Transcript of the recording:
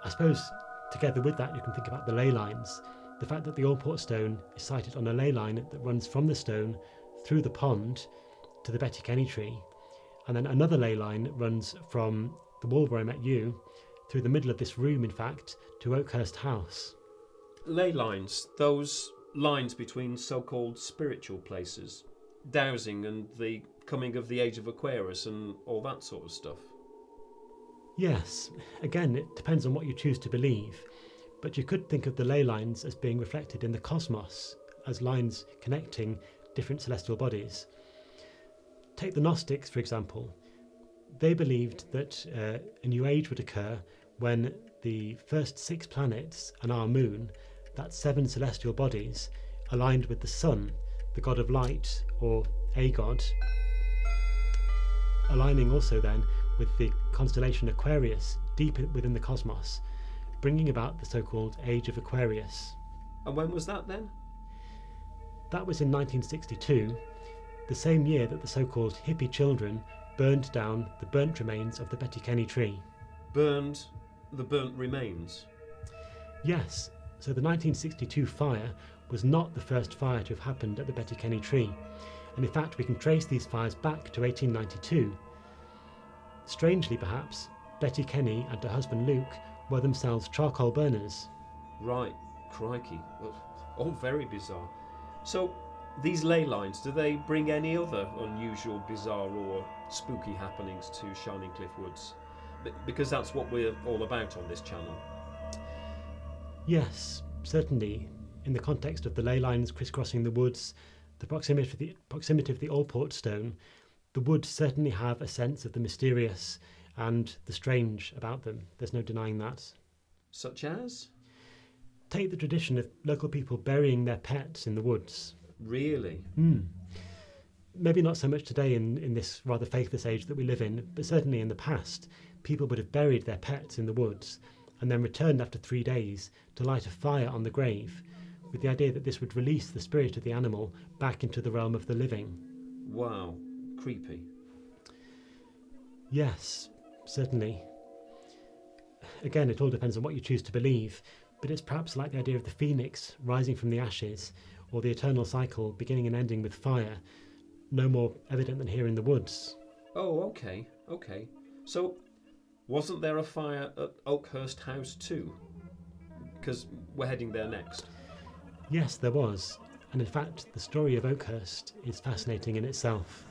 I suppose together with that, you can think about the ley lines. The fact that the Allport stone is sited on a ley line that runs from the stone through the pond to the Betty Kenny tree, and then another ley line runs from the wall where I met you through the middle of this room, in fact, to Oakhurst House. Ley lines, those lines between so-called spiritual places, dowsing and the coming of the age of Aquarius and all that sort of stuff. Yes, again, it depends on what you choose to believe, but you could think of the ley lines as being reflected in the cosmos, as lines connecting different celestial bodies. Take the Gnostics, for example. They believed that a new age would occur when the first 6 planets and our moon, that's 7 celestial bodies, aligned with the sun, the god of light, or a god, aligning also then with the constellation Aquarius deep within the cosmos, bringing about the so-called Age of Aquarius. And when was that then? That was in 1962, the same year that the so-called hippie children burned down the burnt remains of the Betty Kenny tree. Burned the burnt remains? Yes, so the 1962 fire was not the first fire to have happened at the Betty Kenny tree, and in fact we can trace these fires back to 1892. Strangely perhaps, Betty Kenny and her husband Luke were themselves charcoal burners. Right, crikey. All very bizarre. So, these ley lines, do they bring any other unusual, bizarre or spooky happenings to Shining Cliff Woods? Because that's what we're all about on this channel. Yes, certainly. In the context of the ley lines crisscrossing the woods, the proximity of the Allport stone, the woods certainly have a sense of the mysterious and the strange about them. There's no denying that. Such as? Take the tradition of local people burying their pets in the woods. Really? Maybe not so much today in this rather faithless age that we live in, but certainly in the past, people would have buried their pets in the woods and then returned after 3 days to light a fire on the grave, with the idea that this would release the spirit of the animal back into the realm of the living. Wow, creepy. Yes, certainly. Again, it all depends on what you choose to believe, but it's perhaps like the idea of the phoenix rising from the ashes, or the eternal cycle beginning and ending with fire, no more evident than here in the woods. Oh, okay. So, wasn't there a fire at Oakhurst House too? Because we're heading there next. Yes, there was, and in fact the story of Oakhurst is fascinating in itself.